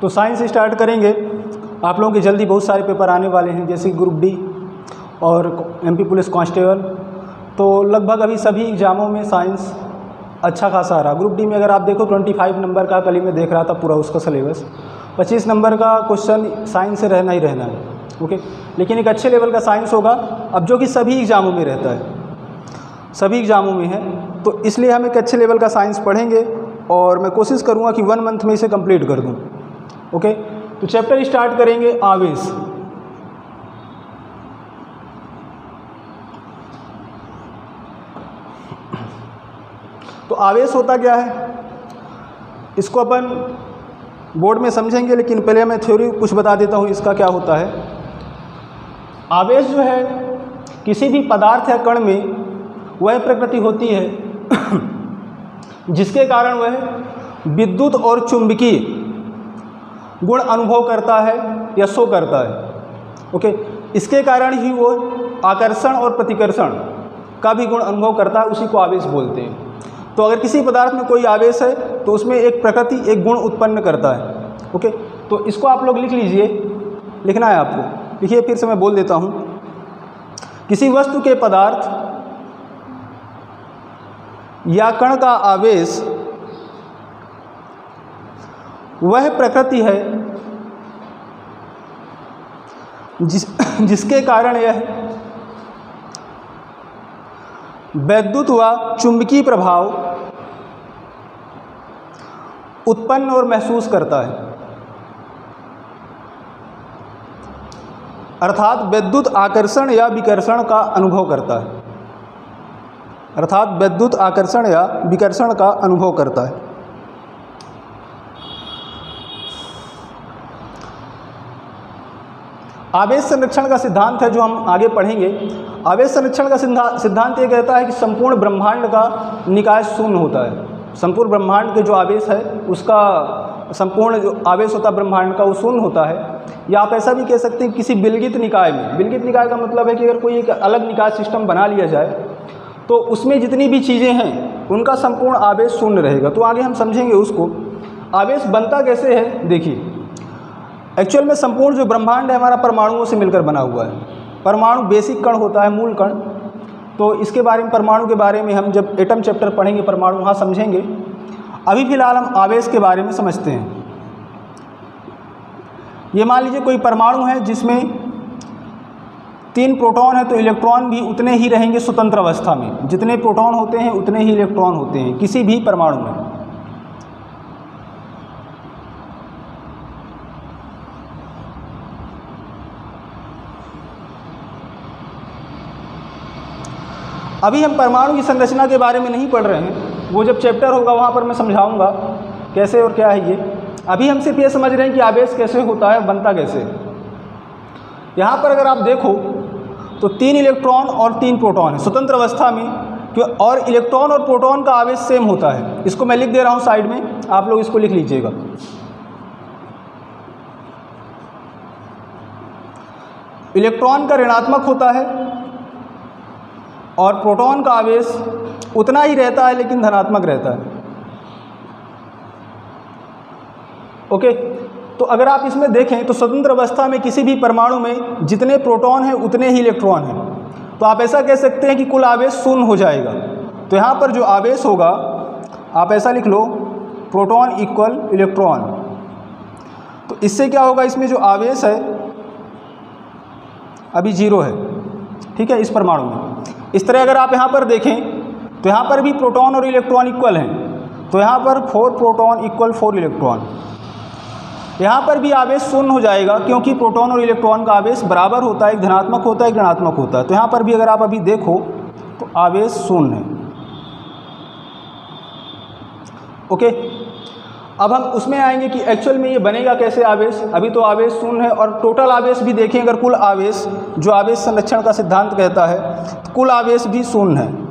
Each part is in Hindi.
तो साइंस स्टार्ट करेंगे। आप लोगों के जल्दी बहुत सारे पेपर आने वाले हैं, जैसे ग्रुप डी और एमपी पुलिस कांस्टेबल। तो लगभग अभी सभी एग्ज़ामों में साइंस अच्छा खासा आ रहा। ग्रुप डी में अगर आप देखो 25 नंबर का, कल ही मैं देख रहा था पूरा उसका सिलेबस, 25 नंबर का क्वेश्चन साइंस से रहना ही रहना है। ओके, लेकिन एक अच्छे लेवल का साइंस होगा, अब जो कि सभी एग्ज़ामों में रहता है, सभी एग्ज़ामों में है। तो इसलिए हम एक अच्छे लेवल का साइंस पढ़ेंगे और मैं कोशिश करूँगा कि 1 मंथ में इसे कंप्लीट कर दूँ। ओके, तो चैप्टर स्टार्ट करेंगे आवेश। तो आवेश होता क्या है, इसको अपन बोर्ड में समझेंगे, लेकिन पहले मैं थ्योरी कुछ बता देता हूँ इसका क्या होता है। आवेश जो है किसी भी पदार्थ या कण में वह प्रकृति होती है जिसके कारण वह विद्युत और चुंबकीय गुण अनुभव करता है या शो करता है। ओके, इसके कारण ही वो आकर्षण और प्रतिकर्षण का भी गुण अनुभव करता है, उसी को आवेश बोलते हैं। तो अगर किसी पदार्थ में कोई आवेश है तो उसमें एक प्रकृति एक गुण उत्पन्न करता है। ओके, तो इसको आप लोग लिख लीजिए, लिखना है आपको, लिखिए, फिर से मैं बोल देता हूँ। किसी वस्तु के पदार्थ या कण का आवेश वह प्रकृति है जिसके कारण यह वैद्युत व चुंबकीय प्रभाव उत्पन्न और महसूस करता है, अर्थात वैद्युत आकर्षण या विकर्षण का अनुभव करता है, अर्थात वैद्युत आकर्षण या विकर्षण का अनुभव करता है। आवेश संरक्षण का सिद्धांत है जो हम आगे पढ़ेंगे। आवेश संरक्षण का सिद्धांत ये कहता है कि संपूर्ण ब्रह्मांड का निकाय शून्य होता है। संपूर्ण ब्रह्मांड के जो आवेश है उसका संपूर्ण जो आवेश होता है ब्रह्मांड का वो शून्य होता है। या आप ऐसा भी कह सकते हैं किसी विलगित निकाय में, विलगित निकाय का मतलब है कि अगर कोई एक अलग निकाय सिस्टम बना लिया जाए तो उसमें जितनी भी चीज़ें हैं उनका संपूर्ण आवेश शून्य रहेगा। तो आगे हम समझेंगे उसको। आवेश बनता कैसे है, देखिए, एक्चुअल में संपूर्ण जो ब्रह्मांड है हमारा परमाणुओं से मिलकर बना हुआ है। परमाणु बेसिक कण होता है, मूल कण। तो इसके बारे में, परमाणु के बारे में हम जब एटम चैप्टर पढ़ेंगे परमाणु, वहाँ समझेंगे। अभी फिलहाल हम आवेश के बारे में समझते हैं। ये मान लीजिए कोई परमाणु है जिसमें 3 प्रोटॉन है, तो इलेक्ट्रॉन भी उतने ही रहेंगे स्वतंत्र अवस्था में। जितने प्रोटॉन होते हैं उतने ही इलेक्ट्रॉन होते हैं किसी भी परमाणु में। अभी हम परमाणु की संरचना के बारे में नहीं पढ़ रहे हैं, वो जब चैप्टर होगा वहाँ पर मैं समझाऊंगा कैसे और क्या है ये। अभी हम सिर्फ ये समझ रहे हैं कि आवेश कैसे होता है, बनता कैसे। यहाँ पर अगर आप देखो तो 3 इलेक्ट्रॉन और 3 प्रोटॉन है स्वतंत्र अवस्था में, और इलेक्ट्रॉन और प्रोटॉन का आवेश सेम होता है। इसको मैं लिख दे रहा हूँ साइड में, आप लोग इसको लिख लीजिएगा। इलेक्ट्रॉन का ऋणात्मक होता है और प्रोटॉन का आवेश उतना ही रहता है लेकिन धनात्मक रहता है। ओके, तो अगर आप इसमें देखें तो स्वतंत्र अवस्था में किसी भी परमाणु में जितने प्रोटॉन हैं उतने ही इलेक्ट्रॉन हैं। तो आप ऐसा कह सकते हैं कि कुल आवेश शून्य हो जाएगा। तो यहाँ पर जो आवेश होगा आप ऐसा लिख लो, प्रोटॉन इक्वल इलेक्ट्रॉन। तो इससे क्या होगा, इसमें जो आवेश है अभी 0 है, ठीक है, इस परमाणु में। इस तरह अगर आप यहाँ पर देखें तो यहाँ पर भी प्रोटॉन और इलेक्ट्रॉन इक्वल हैं। तो यहाँ पर 4 प्रोटॉन इक्वल 4 इलेक्ट्रॉन। यहाँ पर भी आवेश शून्य हो जाएगा क्योंकि प्रोटॉन और इलेक्ट्रॉन का आवेश बराबर होता है, एक धनात्मक होता है एक ऋणात्मक होता है। तो यहाँ पर भी अगर आप अभी देखो तो आवेश शून्य है। ओके, अब हम उसमें आएंगे कि एक्चुअल में ये बनेगा कैसे आवेश। अभी तो आवेश शून्य है और टोटल आवेश भी देखें, अगर कुल आवेश जो आवेश संरक्षण का सिद्धांत कहता है तो कुल आवेश भी शून्य है।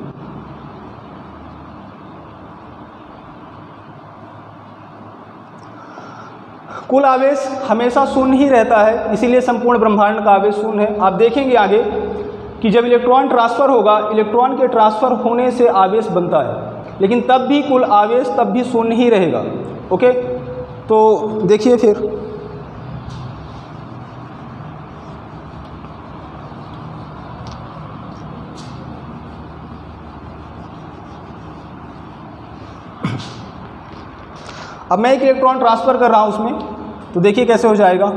कुल आवेश हमेशा शून्य ही रहता है, इसीलिए संपूर्ण ब्रह्मांड का आवेश शून्य है। आप देखेंगे आगे कि जब इलेक्ट्रॉन ट्रांसफ़र होगा, इलेक्ट्रॉन के ट्रांसफ़र होने से आवेश बनता है, लेकिन तब भी कुल आवेश तब भी शून्य ही रहेगा। ओके, तो देखिए फिर अब मैं एक इलेक्ट्रॉन ट्रांसफ़र कर रहा हूँ उसमें, तो देखिए कैसे हो जाएगा।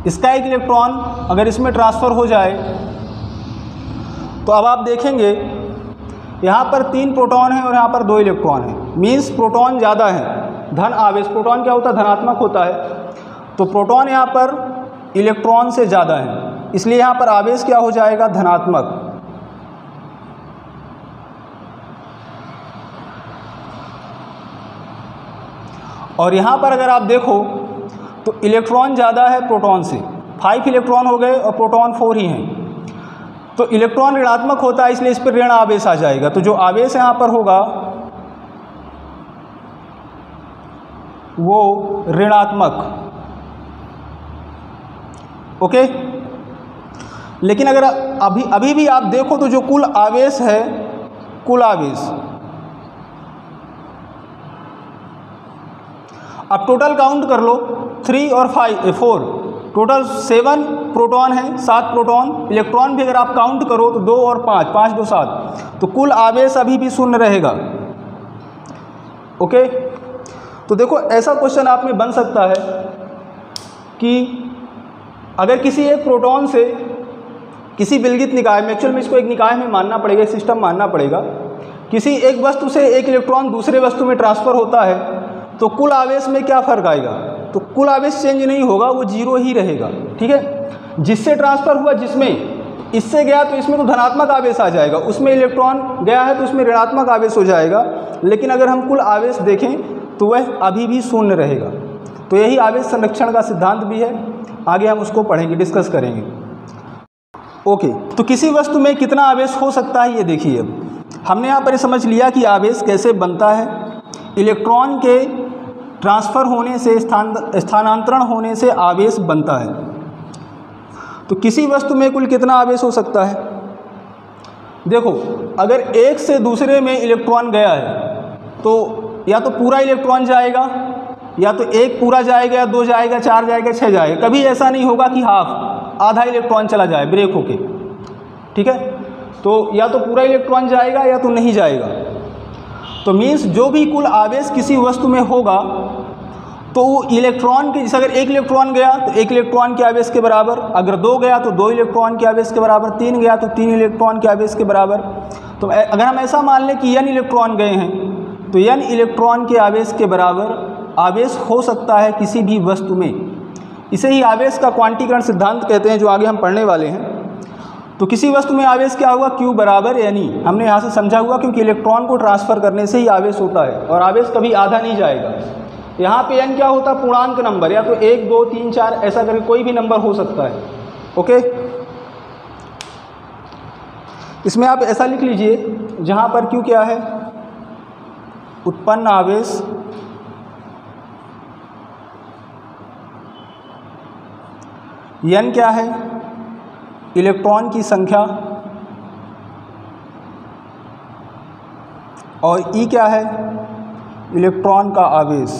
इसका एक इलेक्ट्रॉन अगर इसमें ट्रांसफ़र हो जाए तो अब आप देखेंगे यहाँ पर 3 प्रोटॉन हैं और यहाँ पर 2 इलेक्ट्रॉन हैं। मीन्स प्रोटॉन ज़्यादा है, धन आवेश। प्रोटॉन क्या होता है? धनात्मक होता है। तो प्रोटॉन यहाँ पर इलेक्ट्रॉन से ज़्यादा है, इसलिए यहाँ पर आवेश क्या हो जाएगा? धनात्मक। और यहाँ पर अगर आप देखो तो इलेक्ट्रॉन ज़्यादा है प्रोटॉन से, 5 इलेक्ट्रॉन हो गए और प्रोटॉन 4 ही हैं। तो इलेक्ट्रॉन ऋणात्मक होता है, इसलिए इस पर ऋण आवेश आ जाएगा। तो जो आवेश यहाँ पर होगा वो ऋणात्मक। ओके। लेकिन अगर अभी भी आप देखो तो जो कुल आवेश है, कुल आवेश, अब टोटल काउंट कर लो, 3 और 4, टोटल 7 प्रोटॉन हैं, 7 प्रोटॉन। इलेक्ट्रॉन भी अगर आप काउंट करो तो 2 और 5, 5 2 7, तो कुल आवेश अभी भी शून्य रहेगा। ओके। तो देखो ऐसा क्वेश्चन आप में बन सकता है कि अगर किसी एक प्रोटॉन से किसी विलगित निकाय में, एक्चुअल में इसको एक निकाय में मानना पड़ेगा, एक सिस्टम मानना पड़ेगा, किसी एक वस्तु से एक इलेक्ट्रॉन दूसरे वस्तु में ट्रांसफ़र होता है, तो कुल आवेश में क्या फ़र्क आएगा? तो कुल आवेश चेंज नहीं होगा, वो 0 ही रहेगा। ठीक है। जिससे ट्रांसफ़र हुआ, जिसमें इससे गया तो इसमें तो धनात्मक आवेश आ जाएगा, उसमें इलेक्ट्रॉन गया है तो उसमें ऋणात्मक आवेश हो जाएगा। लेकिन अगर हम कुल आवेश देखें तो वह अभी भी शून्य रहेगा। तो यही आवेश संरक्षण का सिद्धांत भी है। आगे हम उसको पढ़ेंगे, डिस्कस करेंगे। ओके। तो किसी वस्तु में कितना आवेश हो सकता है ये देखिए। अब हमने यहाँ पर समझ लिया कि आवेश कैसे बनता है। इलेक्ट्रॉन के ट्रांसफ़र होने से, स्थानांतरण होने से आवेश बनता है। तो किसी वस्तु में कुल कितना आवेश हो सकता है? देखो, अगर एक से दूसरे में इलेक्ट्रॉन गया है तो या तो पूरा इलेक्ट्रॉन जाएगा, या तो एक पूरा जाएगा, या 2 जाएगा, 4 जाएगा, 6 जाएगा। कभी ऐसा नहीं होगा कि हाफ, आधा इलेक्ट्रॉन चला जाए ब्रेक होके। ठीक है। तो या तो पूरा इलेक्ट्रॉन जाएगा या तो नहीं जाएगा। तो मीन्स जो भी कुल आवेश किसी वस्तु में होगा तो वो इलेक्ट्रॉन के, जैसे अगर एक इलेक्ट्रॉन गया तो 1 इलेक्ट्रॉन के आवेश के बराबर, अगर 2 गया तो 2 इलेक्ट्रॉन के आवेश के बराबर, 3 गया तो 3 इलेक्ट्रॉन के आवेश के बराबर। तो अगर हम ऐसा मान लें कि n इलेक्ट्रॉन गए हैं तो n इलेक्ट्रॉन के आवेश के बराबर आवेश हो सकता है किसी भी वस्तु में। इसे ही आवेश का क्वांटीकरण सिद्धांत कहते हैं, जो आगे हम पढ़ने वाले हैं। तो किसी वस्तु में आवेश क्या होगा? Q बराबर NE। हमने यहाँ से समझा हुआ, क्योंकि इलेक्ट्रॉन को ट्रांसफ़र करने से ही आवेश होता है, और आवेश कभी आधा नहीं जाएगा। यहाँ पे n क्या होता है? पूर्णांक नंबर, या तो 1 2 3 4 ऐसा करके कोई भी नंबर हो सकता है। ओके। इसमें आप ऐसा लिख लीजिए, जहाँ पर Q क्या है? उत्पन्न आवेश n क्या है? इलेक्ट्रॉन की संख्या, और E क्या है? इलेक्ट्रॉन का आवेश।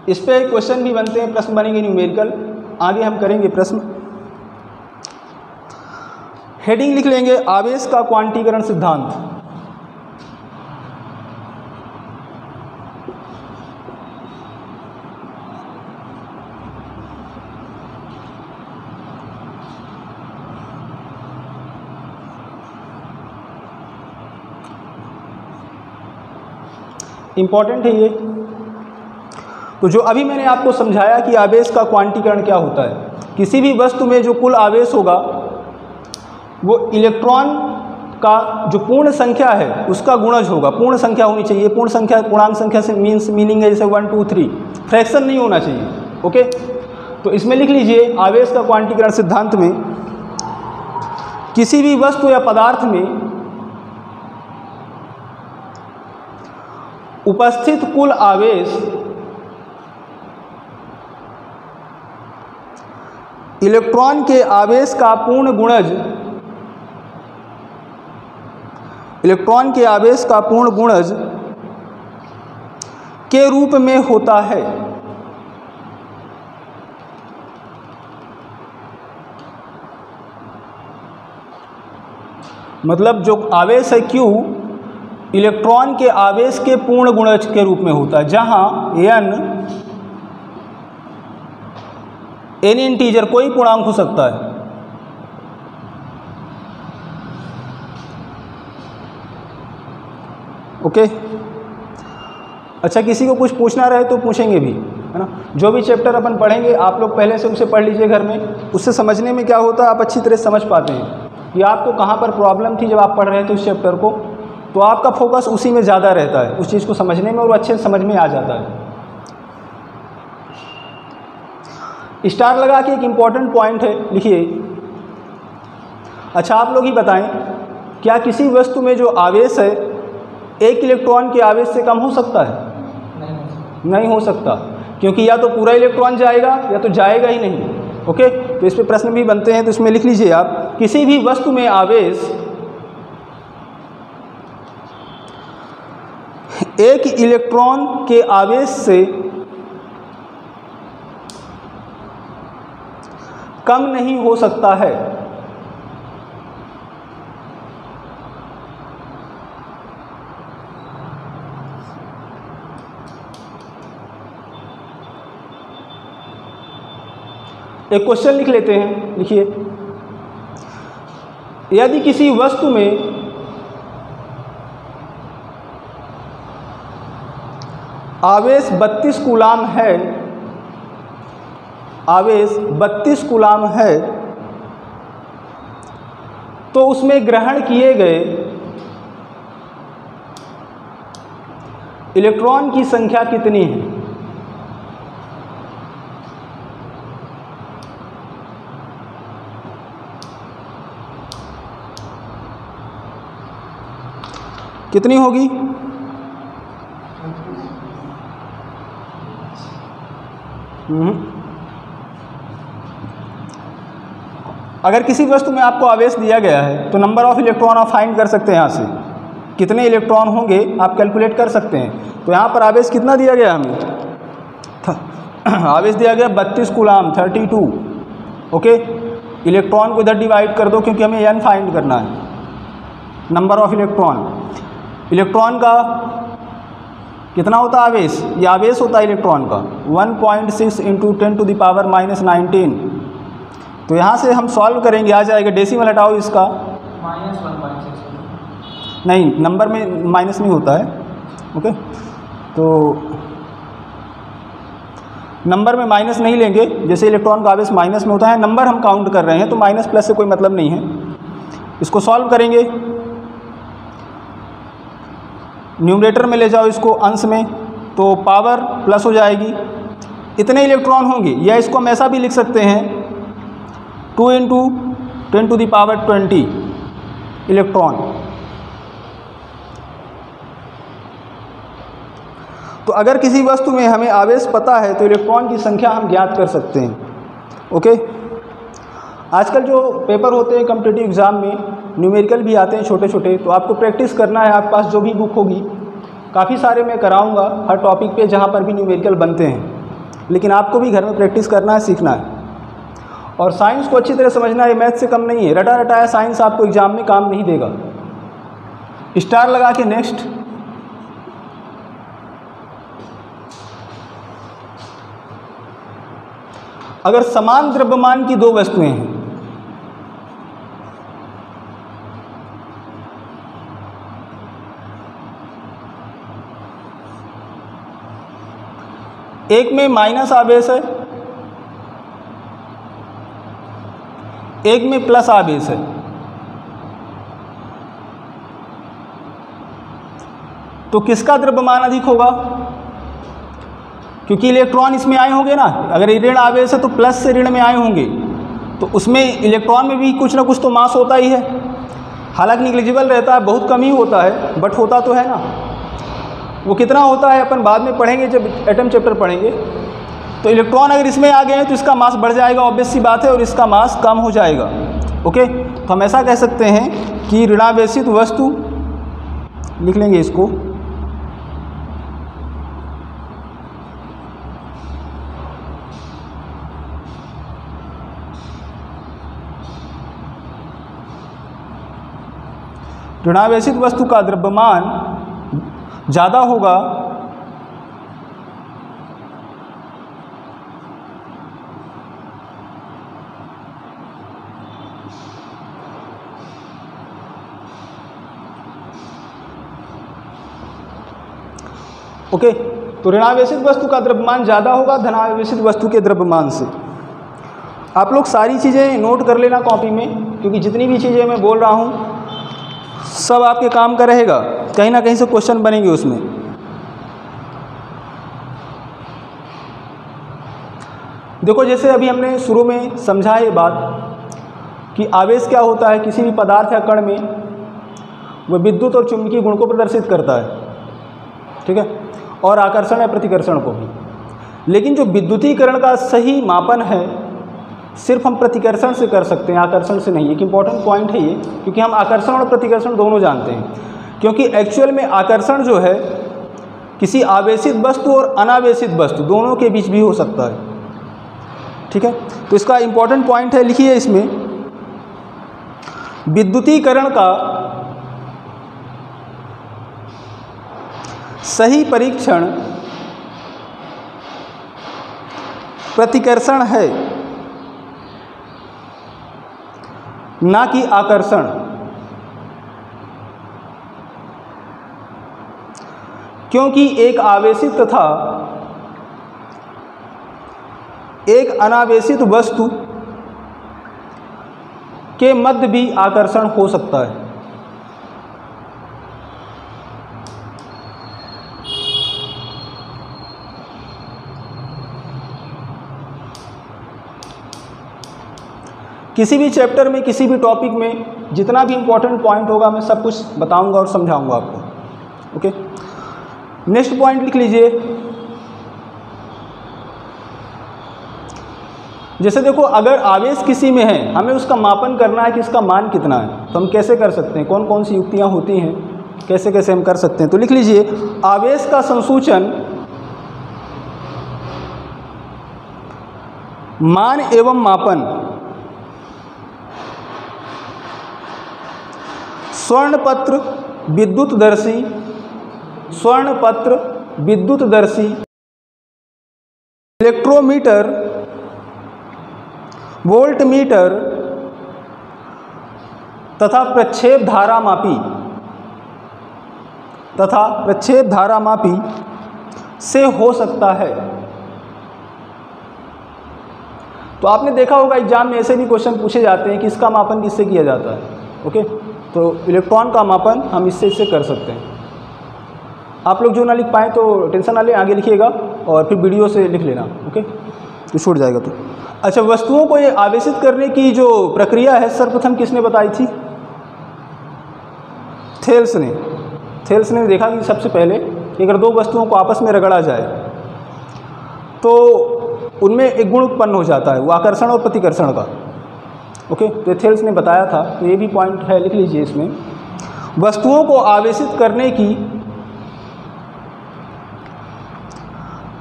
इस पे क्वेश्चन भी बनते हैं, प्रश्न बनेंगे न्यूमेरिकल। आगे हम करेंगे प्रश्न। हेडिंग लिख लेंगे, आवेश का क्वांटीकरण सिद्धांत। इम्पॉर्टेंट है ये। तो जो अभी मैंने आपको समझाया कि आवेश का क्वांटीकरण क्या होता है, किसी भी वस्तु में जो कुल आवेश होगा वो इलेक्ट्रॉन का जो पूर्ण संख्या है उसका गुणज होगा। पूर्ण संख्या होनी चाहिए। पूर्ण संख्या पूर्णांक संख्या से मीनिंग है जैसे 1 2 3, फ्रैक्शन नहीं होना चाहिए। ओके। तो इसमें लिख लीजिए, आवेश का क्वांटीकरण सिद्धांत में किसी भी वस्तु या पदार्थ में उपस्थित कुल आवेश इलेक्ट्रॉन के आवेश का पूर्ण गुणज, इलेक्ट्रॉन के आवेश का पूर्ण गुणज के रूप में होता है। मतलब जो आवेश है Q इलेक्ट्रॉन के आवेश के पूर्ण गुणज के रूप में होता है, जहां n इंटीजर कोई पूर्णांक हो सकता है। ओके। अच्छा, किसी को कुछ पूछना रहे तो पूछेंगे भी, है ना। जो भी चैप्टर अपन पढ़ेंगे आप लोग पहले से उसे पढ़ लीजिए घर में, उससे समझने में क्या होता है आप अच्छी तरह समझ पाते हैं कि आपको कहाँ पर प्रॉब्लम थी जब आप पढ़ रहे थे उस चैप्टर को, तो आपका फोकस उसी में ज़्यादा रहता है, उस चीज़ को समझने में, और अच्छे से समझ में आ जाता है। स्टार लगा के एक इम्पॉर्टेंट पॉइंट है, लिखिए। अच्छा, आप लोग ही बताएं, क्या किसी वस्तु में जो आवेश है एक इलेक्ट्रॉन के आवेश से कम हो सकता है? नहीं हो सकता, क्योंकि या तो पूरा इलेक्ट्रॉन जाएगा या तो जाएगा ही नहीं। ओके, तो इस पे प्रश्न भी बनते हैं, तो इसमें लिख लीजिए आप, किसी भी वस्तु में आवेश एक इलेक्ट्रॉन के आवेश से कम नहीं हो सकता है। एक क्वेश्चन लिख लेते हैं, लिखिए। यदि किसी वस्तु में आवेश 32 कूलाम है, आवेश 32 कूलाम है, तो उसमें ग्रहण किए गए इलेक्ट्रॉन की संख्या कितनी है? कितनी होगी? अगर किसी वस्तु में आपको आवेश दिया गया है तो नंबर ऑफ इलेक्ट्रॉन आप फाइंड कर सकते हैं। यहाँ से कितने इलेक्ट्रॉन होंगे आप कैलकुलेट कर सकते हैं। तो यहाँ पर आवेश कितना दिया गया हमें? आवेश दिया गया 32 कूलाम, 32। ओके, इलेक्ट्रॉन को इधर डिवाइड कर दो क्योंकि हमें n फाइंड करना है, नंबर ऑफ इलेक्ट्रॉन। इलेक्ट्रॉन का कितना होता है आवेश? ये आवेश होता है इलेक्ट्रॉन का 1.6 इंटू 10 टू द पावर -19। तो यहाँ से हम सॉल्व करेंगे, आ जाएगा, डेसिमल हटाओ इसका, -1.6 नहीं, नंबर में माइनस नहीं होता है। ओके, तो नंबर में माइनस नहीं लेंगे, जैसे इलेक्ट्रॉन का आवेश माइनस में होता है, नंबर हम काउंट कर रहे हैं तो माइनस प्लस से कोई मतलब नहीं है। इसको सॉल्व करेंगे, न्यूमरेटर में ले जाओ इसको अंश में, तो पावर प्लस हो जाएगी। इतने इलेक्ट्रॉन होंगे, या इसको हम ऐसा भी लिख सकते हैं 2 into 10 to the power 20 electron. तो अगर किसी वस्तु में हमें आवेश पता है तो इलेक्ट्रॉन की संख्या हम ज्ञात कर सकते हैं। ओके, आजकल जो पेपर होते हैं कॉम्पिटिटिव एग्ज़ाम में, न्यूमेरिकल भी आते हैं छोटे छोटे, तो आपको प्रैक्टिस करना है। आपके पास जो भी बुक होगी, काफ़ी सारे मैं कराऊंगा हर टॉपिक पे जहाँ पर भी न्यूमेरिकल बनते हैं, लेकिन आपको भी घर में प्रैक्टिस करना है, सीखना है। और साइंस को अच्छी तरह समझना है, मैथ से कम नहीं है। रटा रटाया साइंस आपको एग्ज़ाम में काम नहीं देगा। स्टार लगा के नेक्स्ट। अगर समान द्रव्यमान की दो वस्तुएं हैं, एक में माइनस आवेश है, एक में प्लस आवेश है, तो किसका द्रव्यमान अधिक होगा? क्योंकि इलेक्ट्रॉन इसमें आए होंगे ना, अगर ऋण आवेश है तो प्लस से ऋण में आए होंगे, तो उसमें इलेक्ट्रॉन में भी कुछ ना कुछ तो मास होता ही है। हालांकि निग्लिजिबल रहता है, बहुत कम ही होता है, बट होता तो है ना। वो कितना होता है अपन बाद में पढ़ेंगे जब एटम चैप्टर पढ़ेंगे। तो इलेक्ट्रॉन अगर इसमें आ गए हैं तो इसका मास बढ़ जाएगा, ऑब्वियस सी बात है, और इसका मास कम हो जाएगा। ओके, तो हम ऐसा कह सकते हैं कि ऋणावेशित वस्तु, लिख लेंगे इसको, ऋणावेशित वस्तु का द्रव्यमान ज़्यादा होगा ओके। तो ऋणावेशित वस्तु का द्रव्यमान ज़्यादा होगा धनावेशित वस्तु के द्रव्यमान से। आप लोग सारी चीज़ें नोट कर लेना कॉपी में, क्योंकि जितनी भी चीज़ें मैं बोल रहा हूँ सब आपके काम का रहेगा, कहीं ना कहीं से क्वेश्चन बनेंगे उसमें। देखो जैसे अभी हमने शुरू में समझा ये बात कि आवेश क्या होता है, किसी भी पदार्थ या कण में वह विद्युत और चुंबकीय गुण को प्रदर्शित करता है, ठीक है, और आकर्षण या प्रतिकर्षण को भी। लेकिन जो विद्युतीकरण का सही मापन है सिर्फ हम प्रतिकर्षण से कर सकते हैं, आकर्षण से नहीं। एक इम्पॉर्टेंट पॉइंट है ये, क्योंकि हम आकर्षण और प्रतिकर्षण दोनों जानते हैं। क्योंकि एक्चुअल में आकर्षण जो है किसी आवेशित वस्तु और अनावेशित वस्तु दोनों के बीच भी हो सकता है, ठीक है। तो इसका इम्पॉर्टेंट पॉइंट है, लिखिए इसमें, विद्युतीकरण का सही परीक्षण प्रतिकर्षण है, ना कि आकर्षण। क्योंकि एक आवेशित तथा एक अनावेशित वस्तु के मध्य भी आकर्षण हो सकता है। किसी भी चैप्टर में, किसी भी टॉपिक में जितना भी इम्पोर्टेंट पॉइंट होगा मैं सब कुछ बताऊंगा और समझाऊंगा आपको। ओके, नेक्स्ट पॉइंट लिख लीजिए। जैसे देखो अगर आवेश किसी में है, हमें उसका मापन करना है कि इसका मान कितना है, तो हम कैसे कर सकते हैं, कौन कौन सी युक्तियां होती हैं, कैसे कैसे हम कर सकते हैं। तो लिख लीजिए, आवेश का संसूचन मान एवं मापन स्वर्णपत्र विद्युतदर्शी, स्वर्णपत्र विद्युतदर्शी, इलेक्ट्रोमीटर, वोल्टमीटर तथा प्रक्षेप धारा मापी से हो सकता है। तो आपने देखा होगा एग्जाम में ऐसे भी क्वेश्चन पूछे जाते हैं कि इसका मापन किससे किया जाता है। ओके, तो इलेक्ट्रॉन का मापन हम इससे कर सकते हैं। आप लोग जो ना लिख पाएँ तो टेंशन ना लें, आगे लिखिएगा और फिर वीडियो से लिख लेना। ओके, तो छूट जाएगा। तो अच्छा, वस्तुओं को ये आवेशित करने की जो प्रक्रिया है सर्वप्रथम किसने बताई थी? थेल्स ने। थेल्स ने देखा कि सबसे पहले अगर दो वस्तुओं को आपस में रगड़ा जाए तो उनमें एक गुण उत्पन्न हो जाता है, वो आकर्षण और प्रतिकर्षण का। ओके, तो थेल्स ने बताया था, तो ये भी पॉइंट है, लिख लीजिए इसमें। वस्तुओं को आवेशित करने की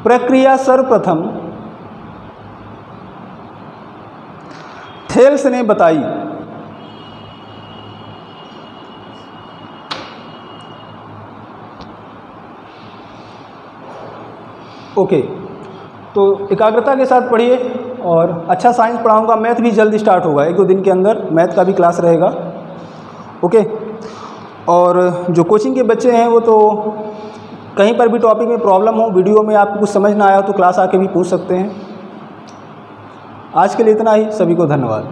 प्रक्रिया सर्वप्रथम थेल्स ने बताई। ओके, तो एकाग्रता के साथ पढ़िए और अच्छा साइंस पढ़ाऊंगा। मैथ भी जल्दी स्टार्ट होगा, 1-2 दिन के अंदर मैथ का भी क्लास रहेगा। ओके, और जो कोचिंग के बच्चे हैं वो तो कहीं पर भी टॉपिक में प्रॉब्लम हो, वीडियो में आपको कुछ समझ ना आया तो क्लास आके भी पूछ सकते हैं। आज के लिए इतना ही, सभी को धन्यवाद।